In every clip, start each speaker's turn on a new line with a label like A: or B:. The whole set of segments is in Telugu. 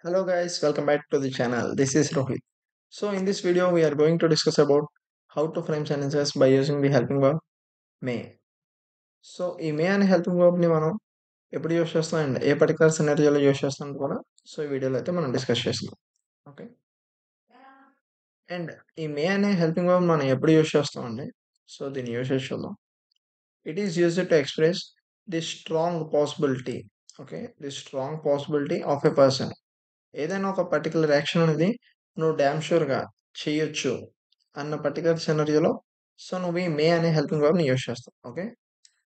A: Hello guys, welcome back to the channel. This is Rohit. So in this video we are going to discuss about how to frame sentences by using the helping verb may. So ఈ మే అనే హెల్పింగ్ వర్బ్ని మనం ఎప్పుడు యూస్ చేస్తాం అండ్ ఏ పర్టికులర్ సినారియోలో యూస్ చేస్తాం కూడా సో ఈ వీడియోలో అయితే మనం డిస్కస్ చేస్తాం. ఓకే, అండ్ ఈ మే అనే హెల్పింగ్ వర్బ్ మనం ఎప్పుడు యూస్ చేస్తాం అండి. సో దీని యూసేజ్ చూద్దాం. It is used to express the strong possibility. Okay, the strong possibility of a person. ఏదైనా ఒక పర్టికులర్ యాక్షన్ అనేది నువ్వు డ్యామ్ షూర్‌గా చెయ్యొచ్చు అన్న పర్టికులర్ సినారియోలో సో నువ్వు ఈ మే అనే హెల్పింగ్ వర్బ్‌ని యూజ్ చేస్తావు. ఓకే,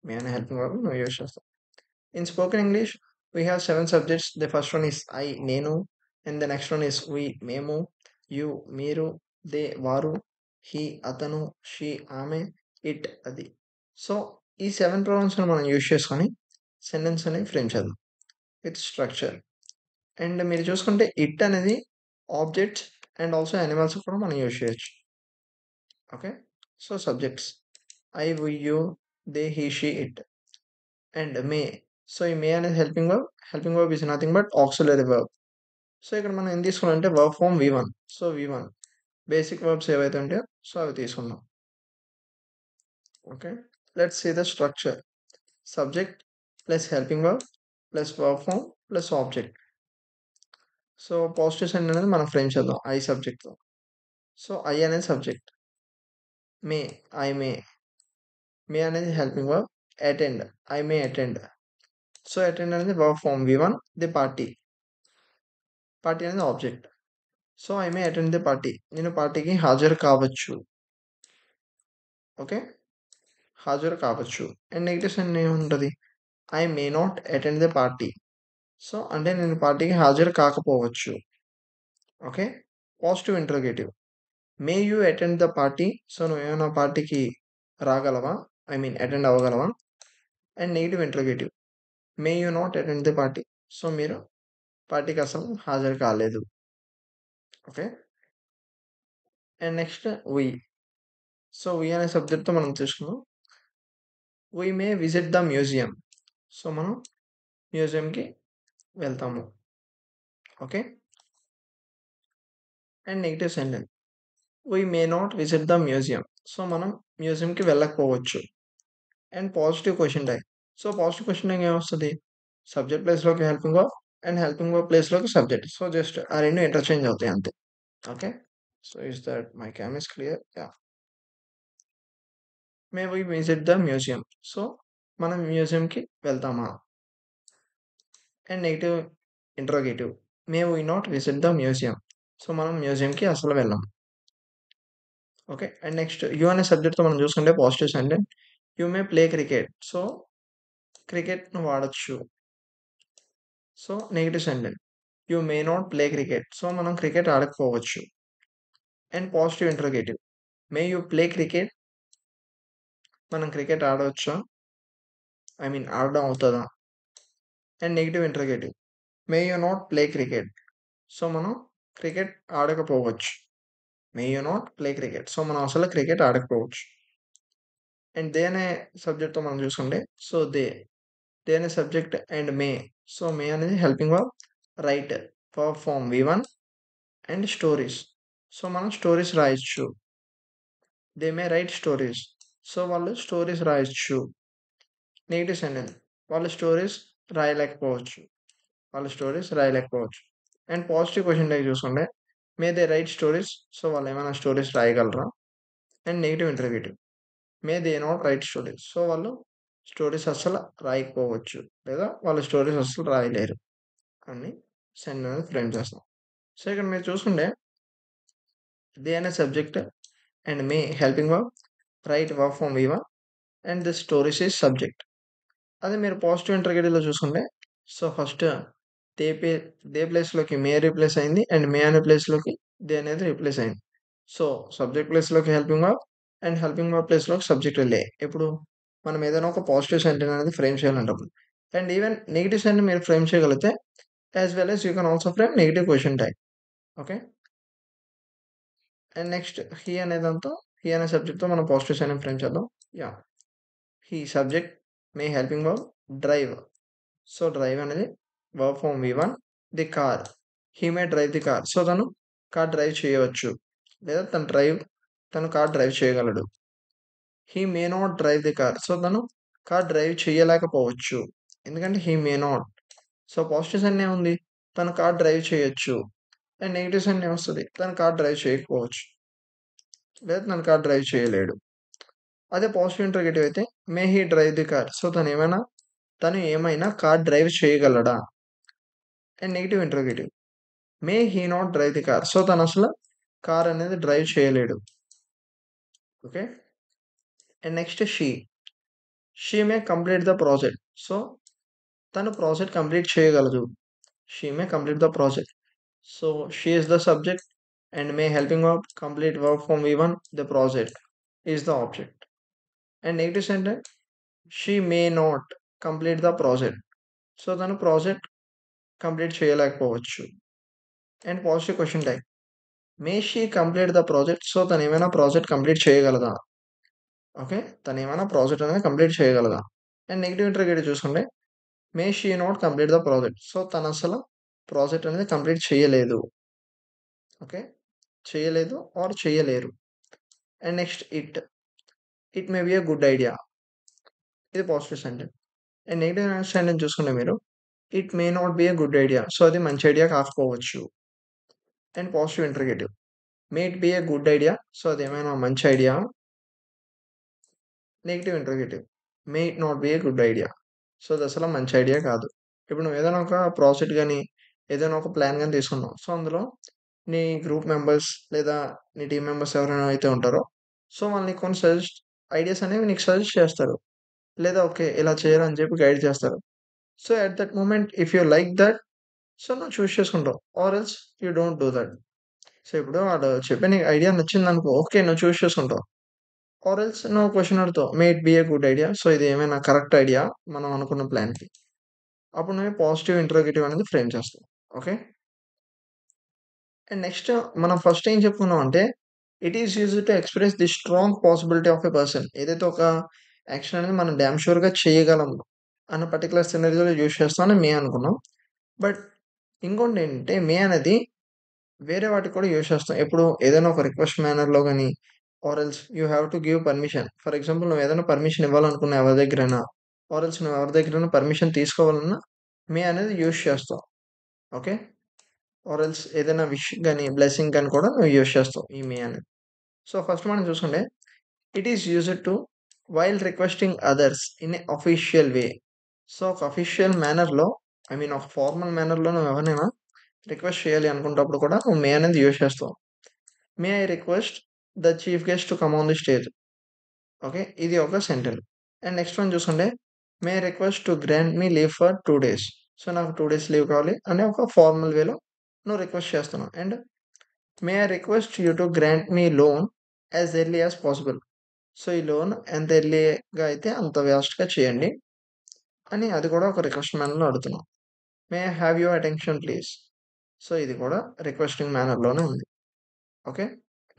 A: మే అనే హెల్పింగ్ వర్బ్‌ని నువ్వు యూజ్ చేస్తావు. In spoken English we have 7 subjects. The first one is I నేను, and the next one is we మేము, యు మీరు, దే వారు, హి అతను, షీ ఆమె, ఇట్ అది. సో ఈ 7 ప్రొనౌన్స్‌ని మనం యూజ్ చేసుకొని సెంటెన్స్ అనేది ఫ్రేమ్ చేద్దాం విత్ స్ట్రక్చర్. అండ్ మీరు చూసుకుంటే ఇట్ అనేది ఆబ్జెక్ట్స్ అండ్ ఆల్సో యానిమల్స్ కూడా మనం యూజ్ చేయొచ్చు. Okay, so subjects I we you they he she it. And may, so ఈ మే అనేది helping verb is nothing but auxiliary verb. So ఇక్కడ మనం ఏం తీసుకున్నాం verb form V1. So V1 basic verbs ఏవైతే ఉంటాయో సో అవి తీసుకున్నాం. Okay, let's see the structure. Subject plus helping verb plus verb form plus object. So positive sentence అనేది మనం ఫ్రేమ్ చేద్దాం ఐ సబ్జెక్ట్తో. సో ఐ అనేది సబ్జెక్ట్, మే ఐ మే అనేది helping verb, attend I may attend. So attend అనేది verb form V1. The party అనేది object. So I may attend the party, నేను పార్టీకి హాజరు కావచ్చు. ఓకే, హాజరు కావచ్చు. అండ్ నెగిటివ్ సెంటెన్స్ ఏముంటుంది, I may not attend the party. So అంటే నేను పార్టీకి హాజరు కాకపోవచ్చు. Okay, positive interrogative, may you attend the party. So నువ్వు ఏమైనా పార్టీకి రాగలవా, ఐ మీన్ అటెండ్ అవ్వగలవా. And negative interrogative, may you not attend the party. So మీరు పార్టీకి అసలు హాజరు కాలేదు. Okay, and next we. So we అనే సబ్జెక్ట్తో మనం చూసుకున్నాం. We may visit the museum. So మనం మ్యూజియంకి వెళ్తాము. Okay, and negative sentence, we may not visit the museum. So మనం మ్యూజియంకి వెళ్ళకపోవచ్చు. And positive question tag. So positive question tag ఏమొస్తుంది, సబ్జెక్ట్ ప్లేస్లోకి helping verb and helping verb ప్లేస్లోకి సబ్జెక్ట్. సో జస్ట్ ఆ రెండు ఇంటర్చేంజ్ అవుతాయి అంతే. Okay, so is that my cam is clear. Yeah, may we visit the museum. So మనం మ్యూజియంకి వెళ్తామా. And negative interrogative, may we not visit the museum. So మనం మ్యూజియంకి అసలు వెళ్ళాం. ఓకే, అండ్ నెక్స్ట్ యూ అనే సబ్జెక్ట్తో మనం చూసుకుంటే positive sentence, you may play cricket. So క్రికెట్ను వాడచ్చు. So negative sentence, you may not play cricket. So మనం క్రికెట్ ఆడకపోవచ్చు. And positive interrogative, may you play cricket. మనం క్రికెట్ ఆడవచ్చా, ఐ మీన్ ఆడడం అవుతుందా. And negative interrogative, may you not play cricket. So మనం క్రికెట్ ఆడకపోవచ్చు. May you not play cricket. So మనం అసలు క్రికెట్ ఆడకపోవచ్చు. అండ్ దే అనే సబ్జెక్ట్తో మనం చూసుకుంటే సో దే అనే subject and may. So may అనేది helping verb, write verb form V1. And stories, so మనం స్టోరీస్ రాయొచ్చు. They may write stories. So వాళ్ళు స్టోరీస్ రాయొచ్చు. నెగిటివ్ సెంటెన్స్, వాళ్ళు స్టోరీస్ రాయలేకపోవచ్చు. అండ్ పాజిటివ్ క్వశ్చన్ ట్యాగ్ చూసుకుంటే may they write stories. So వాళ్ళు ఏమైనా స్టోరీస్ రాయగలరా. And negative interrogative, may they not write stories. So వాళ్ళు స్టోరీస్ అస్సలు రాయకపోవచ్చు, లేదా వాళ్ళు స్టోరీస్ అస్సలు రాయలేరు అని సెంటెన్స్ అనేది ఫ్రేమ్ చేస్తాం. సో ఇక్కడ మీరు చూసుకుంటే దే అనే subject and may helping verb, write verb from V1. And the stories is subject. అదే మీరు పాజిటివ్ ఇంటర్గేటివ్లో చూసుకుంటే సో ఫస్ట్ దే పే దే ప్లేస్లోకి మే రీప్లేస్ అయింది అండ్ మే అనే ప్లేస్లోకి దే అనేది రీప్లేస్ అయింది. సో సబ్జెక్ట్ ప్లేస్లోకి helping verb and helping verb ప్లేస్లోకి సబ్జెక్ట్ వెళ్ళే. ఇప్పుడు మనం ఏదైనా ఒక పాజిటివ్ సెంటెన్స్ అనేది ఫ్రేమ్ చేయాలంటప్పుడు అండ్ ఈవెన్ నెగిటివ్ సెంటెన్స్ మీరు ఫ్రేమ్ చేయగలిగితే as well as you can also frame negative question tag. Okay, and next he అనేదంతా హీ అనే సబ్జెక్ట్తో మనం పాజిటివ్ సెంటెన్స్ ఫ్రేమ్ చేద్దాం. Yeah, he subject, may helping verb, drive. So drive అనేది verb form V1. The car, he may drive the car. So, తను కార్ డ్రైవ్ చేయవచ్చు. లేదా తను కార్ డ్రైవ్ చేయగలడు. He may not drive the car. So, తను కార్ డ్రైవ్ చేయలేకపోవచ్చు. ఎందుకంటే he may not. So, positive sign ఏముంది? తను కార్ డ్రైవ్ చేయొచ్చు. అండ్ నెగెటివ్ సైన్ ఏమొస్తది? తను కార్ డ్రైవ్ చేయకపోవచ్చు. లేదా తను కార్ డ్రైవ్ చేయలేడు. అదే పాజిటివ్ ఇంట్రోగేటివ్ అయితే may he drive the car. So, తను ఏమైనా కార్ డ్రైవ్ చేయగలడా? And negative interrogative may he not drive the car. So, తనసల కార్ అనేది డ్రైవ్ చేయలేడు. Okay. And next she may complete the project. So, తను ప్రాజెక్ట్ కంప్లీట్ చేయగలదు. She may complete the project. So, she is the subject and may helping verb complete verb from V1 the project is the object. And negative sentence she may not complete the project. So, తను ప్రాజెక్ట్ కంప్లీట్ చేయలేకపోవచ్చు. And positive question type may she complete the project. So, తనేమైనా ప్రాజెక్ట్ కంప్లీట్ చేయగలదా? ఓకే. తనేమైనా ప్రాజెక్ట్ అనేది కంప్లీట్ చేయగలదా? అండ్ నెగెటివ్ ఇంటర్‌గేటివ్ చూసుకుంటే may she not complete the project. So, తనసల ప్రాజెక్ట్ అనేది కంప్లీట్ చేయలేదు. ఓకే. చేయలేదు ఆర్ చేయలేరు. And next it may be a good idea. ఇది positive sentence. And negative sentence చూసుకుంటే మీరు it may not be a good idea. So, అది మంచి ఐడియా కాకపోవచ్చు. And positive interrogative may it be a good idea. So, అదేమైనా మంచి idea? Negative interrogative may it not be a good idea. So, అదసల మంచి ఐడియా కాదు. ఇప్పుడు నువ్వు ఏదైనా ఒక ప్రాజెక్ట్ గాని, ఏదైనా ఒక ప్లాన్ గాని తీసుకున్నావు. సో, అందులో నీ గ్రూప్ మెంబర్స్ లేదా నీ టీమ్ మెంబర్స్ ఎవరైనా అయితే ఉంటారో, సో, వాళ్ళు నీకు కొన్ని ఐడియాస్ అనేవి నీకు సజెస్ట్ చేస్తారు. లేదా ఓకే. ఇలా చేయరు అని చెప్పి గైడ్ చేస్తారు. So, at that moment if you like that so, నువ్వు చూజ్ చేసుకుంటావు. Or else you don't do that. So, ఇప్పుడు వాడు చెప్పే నీకు ఐడియా నచ్చిందనుకో ఓకే. నువ్వు చూజ్ చేసుకుంటావు. ఆర్ ఎల్స్ నువ్వు క్వెషన్ అడుగుతావు. మే it be a good idea. So, ఇది ఏమైనా కరెక్ట్ ఐడియా మనం అనుకున్న ప్లాన్‌కి. అప్పుడు నువ్వు పాజిటివ్ ఇంటరోగేటివ్ అనేది ఫ్రేమ్ చేస్తావు. ఓకే. అండ్ నెక్స్ట్ మనం ఫస్ట్ ఏం చెప్పుకున్నాం అంటే, it is used to express the strong possibility of a person. ఏదైతే ఒక యాక్షన్ అనేది మనం డామ్ ష్యూర్‌గా చేయగలం అన్న పర్టిక్యులర్ సినారియోలో యూజ్ చేస్తామని మే అనుకున్నాం. బట్ ఇంకోటేంటంటే మే అనేది వేరే వాటికి కూడా యూజ్ చేస్తాం. ఎప్పుడు ఏదైనా ఒక రిక్వెస్ట్ మేనర్‌లో గాని or else you have to give permission. For example నువ్వు ఏదైనా పర్మిషన్ ఇవ్వాలనుకున్నా ఎవరి దగ్గరైనా ఆర్ ఎల్స్ నువ్వు ఎవరి దగ్గరైనా పర్మిషన్ తీసుకోవాలన్నా మే అనేది యూజ్ చేస్తావు. ఓకే. ఆర్ ఎల్స్ ఏదైనా విష్ గాని, బ్లెస్సింగ్ గాని కూడా నువ్వు యూజ్ చేస్తావు ఈ మే అనేది. సో, ఫస్ట్ మనం చూసుకుంటే it is used to while requesting others in a official way. So, ఒక అఫీషియల్ మేనర్‌లో ఒక ఫార్మల్ మేనర్‌లో నువ్వు ఎవరినైనా రిక్వెస్ట్ చేయాలి అనుకున్నప్పుడు కూడా నువ్వు మే అనేది యూజ్ చేస్తావు. మే I request the chief guest to come on the stage. Okay. ఇది ఒక సెంటెన్స్. అండ్ నెక్స్ట్ వన్ చూసుకుంటే మే I request to grant me leave for 2 days. So, నాకు 2 డేస్ లీవ్ కావాలి అని ఒక ఫార్మల్ వేలో నువ్వు రిక్వెస్ట్ చేస్తున్నావు. And may I request you to grant me loan as early as possible. So, ఈ లోన్ ఎంత ఎర్లీగా అయితే అంత ఫాస్ట్‌గా చేయండి అని అది కూడా ఒక రిక్వెస్ట్ మేనర్‌లో అడుగుతున్నాం. May I have your attention please. So, ఇది కూడా రిక్వెస్టింగ్ మేనర్‌లోనే ఉంది. ఓకే.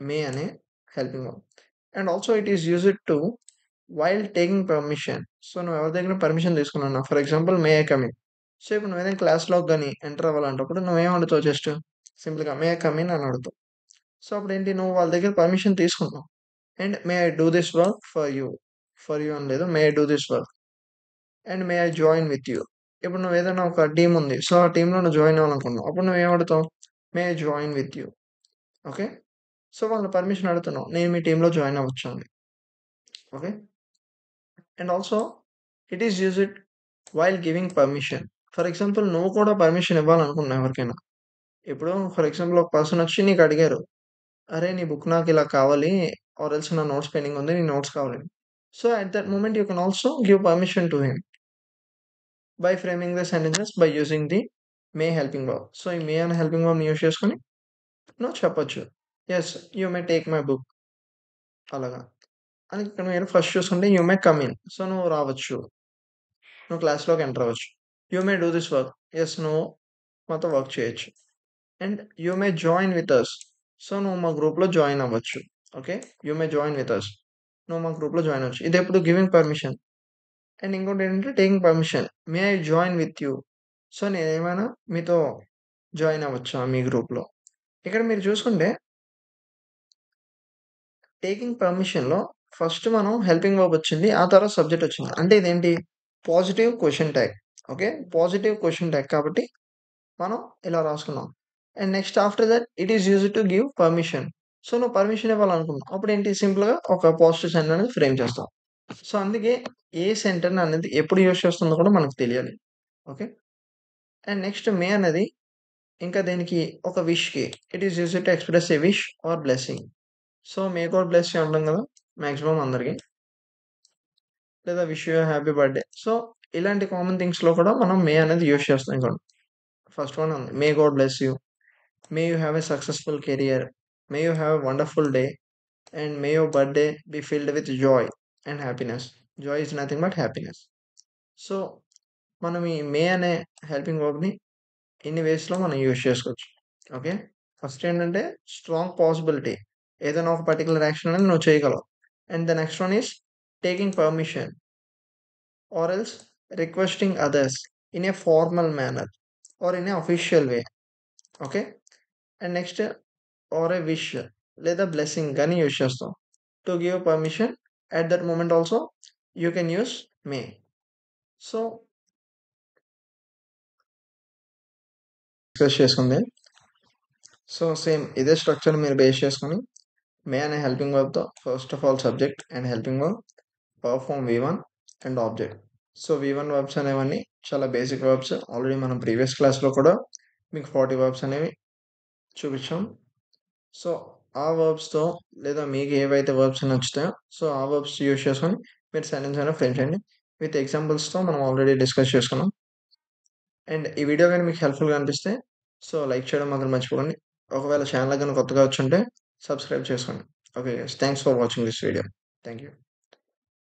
A: మే అనే helping verb. And also it is used to while taking permission. So, నువ్వు ఎవరి దగ్గర పర్మిషన్ తీసుకున్నావు. For example may I come in. So, ఇప్పుడు నువ్వు ఏదైనా క్లాస్‌లోకి గాని ఎంటర్ అవ్వాలంటప్పుడు నువ్వేం అడుగుతావు జస్ట్ సింపుల్‌గా మే ఐ కమ్ ఇన్ అని అడుగుతావు. సో, అప్పుడేంటి నువ్వు వాళ్ళ దగ్గర పర్మిషన్ తీసుకుంటున్నావు. And may I do this work for you. For you అని లేదు. May I do this work and may I join with you. ఇప్పుడు నువ్వేదైనా ఒక టీమ్ ఉంది. సో, ఆ టీమ్‌లో నువ్వు జాయిన్ అవ్వాలనుకున్నావు. అప్పుడు నువ్వేం అడుగుతావు? మే I join with you. Okay. So, వాళ్ళ పర్మిషన్ అడుగుతున్నావు. నేను మీ టీమ్‌లో జాయిన్ అవ్వచ్చా అని. Okay. And also it is used while giving permission. For example నువ్వు కూడా పర్మిషన్ ఇవ్వాలనుకున్నావు ఎవరికైనా. ఇప్పుడు ఫర్ ఎగ్జాంపుల్ ఒక పర్సన్ వచ్చి నీకు అడిగారు. "అరే! నీ బుక్ నాకు ఇలా కావాలి. ఆర్ ఎల్స్ నా నోట్స్ పెండింగ్ ఉంది. నీ నోట్స్ కావాలని." So, at that moment you can also give permission to him by framing the sentences by using the May helping verb. So, ఈ మే అనే హెల్పింగ్ వర్బ్‌ని యూజ్ చేసుకొని నువ్వు చెప్పొచ్చు. Yes you may take my book అలాగా. అని ఇక్కడ మీరు ఫస్ట్ చూసుకుంటే you may come in. So, నువ్వు రావచ్చు. నువ్వు క్లాస్‌లోకి ఎంటర్ అవ్వచ్చు. You may do this work. Yes నువ్వు మాతో వర్క్ చేయొచ్చు. And you may join with us. So, నువ్వు మా గ్రూప్‌లో జాయిన్ అవ్వచ్చు. Okay. You may join with us. నువ్వు మా గ్రూప్‌లో జాయిన్ అవ్వచ్చు. ఇదెప్పుడు గివింగ్ పర్మిషన్. అండ్ ఇంకోటేంటంటే taking permission. May I join with you. So, నేనేమైనా మీతో జాయిన్ అవ్వచ్చా మీ గ్రూప్‌లో. ఇక్కడ మీరు చూసుకుంటే టేకింగ్ పర్మిషన్‌లో ఫస్ట్ మనం హెల్పింగ్ వర్బ్ వచ్చింది. ఆ తర్వాత సబ్జెక్ట్ వచ్చింది. అంటే ఇదేంటి positive question tag. Okay. Positive question tag కాబట్టి మనం ఇలా రాసుకున్నాం. And next after that it is used to give permission. So, నువ్వు పర్మిషన్ ఇవ్వాలనుకున్నావు. అప్పుడేంటి సింపుల్‌గా ఒక పాజిటివ్ సెంటెన్స్ అనేది ఫ్రేమ్ చేస్తాం. సో, అందుకే ఏ సెంటెన్స్ అనేది ఎప్పుడు యూజ్ చేస్తుందో కూడా మనకు తెలియాలి. ఓకే. అండ్ నెక్స్ట్ మే అనేది ఇంకా దీనికి ఒక విష్‌కి it is used to express a wish or blessing. So, may God bless you అంటాం కదా! మాక్సిమం అందరికి. లేదా wish you a happy birthday. So, ఇలాంటి కామన్ థింగ్స్‌లో కూడా మనం మే అనేది యూజ్ చేస్తాం ఇక్కడ. ఫస్ట్ వన్ ఉంది. మే God bless you. May you have a successful career. May you have a wonderful day. And May your birthday be filled with Joy and happiness. Joy is nothing but happiness. So, మనం ఈ మే అనే హెల్పింగ్ వర్బ్‌ని ఇన్ని వేస్‌లో మనం యూజ్ చేసుకోవచ్చు. ఓకే. ఫస్ట్ ఏంటంటే స్ట్రాంగ్ పాసిబిలిటీ. ఏదైనా ఒక పర్టిక్యులర్ యాక్షన్ అనేది నువ్వు చేయగలవు. And the next one is taking permission or else requesting others in a formal manner or in a official way. Okay. And next or a wish లేదా బ్లెస్సింగ్ గాని యూజ్ చేస్తాం. To give permission at that moment also you can use may. So, discuss చేసుకుంది. సో, సేమ్ ఇదే స్ట్రక్చర్ మీరు బేస్ చేసుకొని మే అనే హెల్పింగ్ వర్బ్‌తో first of all subject and helping verb, verb form V one and object. So, V one verbs అనేవన్నీ చాలా బేసిక్ వర్బ్స్. ఆల్రెడీ మనం ప్రీవియస్ క్లాస్‌లో కూడా మీకు 40 వర్బ్స్ అనేవి చూపించాం. సో, ఆ వర్బ్స్‌తో లేదా మీకు ఏవైతే వర్బ్స్ నచ్చుతాయో సో, ఆ వర్బ్స్ యూజ్ చేసుకొని మీరు సెంటెన్స్ అనేది ఫ్రేమ్ చేయండి. విత్ ఎగ్జాంపుల్స్‌తో మనం ఆల్రెడీ డిస్కస్ చేసుకున్నాం. అండ్ ఈ వీడియో గాని మీకు హెల్ప్‌ఫుల్‌గా అనిపిస్తే సో, లైక్ చేయడం మాత్రం మర్చిపోకండి. ఒకవేళ ఛానెల్ గాని కొత్తగా వచ్చుంటే సబ్స్క్రైబ్ చేసుకోండి. Okay guys. Thanks for watching this video. Thank you.